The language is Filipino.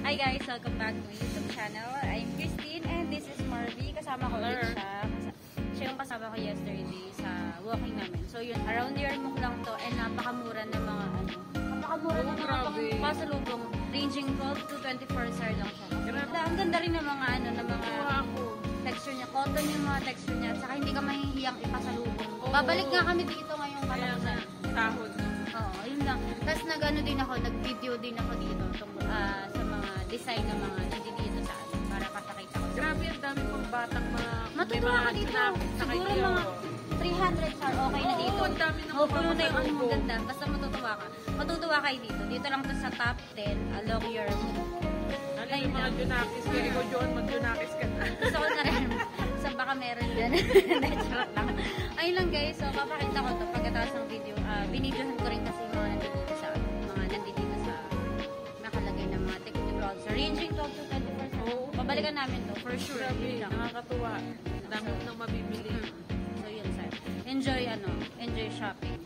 Hi guys, welcome back to my YouTube channel. I'm Christine and this is Marvy. Kasama ko ulit siya. Siya yung kasama ko yesterday sa walking namin. So yun, around Yarmouk lang to and napakamura ng mga napakamura ng mga pasalubong ranging 12 to 24 star lang siya. Ang ganda rin ng mga ng mga texture niya. Cotton yung mga texture niya. At saka hindi ka mahihiyang ipasalubong. Babalik nga kami dito ngayong kalasan. Sahod. Oo, yun lang. Tapos nag-video din ako dito sa mga design ng mga dito sa atin para papakita ko. Grabe, ang dami pang batang mga matutuwa ka dito. Siguro mga 300 star okay na dito. Oo, ang dami na puno na yung mo ganda. Basta matutuwa ka. Matutuwa kayo dito. Dito lang to sa top 10 along your ano yung mga Junakis? Kaya ikaw, John, mag-Junakis ka na. Gusto ko na rin. So baka meron dyan. Charot lang. Ayun lang guys. So papakita ko to pagkatapos ng video. Binidyohan ko rin kasi mga nandito sa nakalagay ng mga technical. So ranging 12 to 20%. Babalikan namin to for sure. Grabe, nakakatuwa. Dami nang mabibili. So yun sir. Enjoy shopping.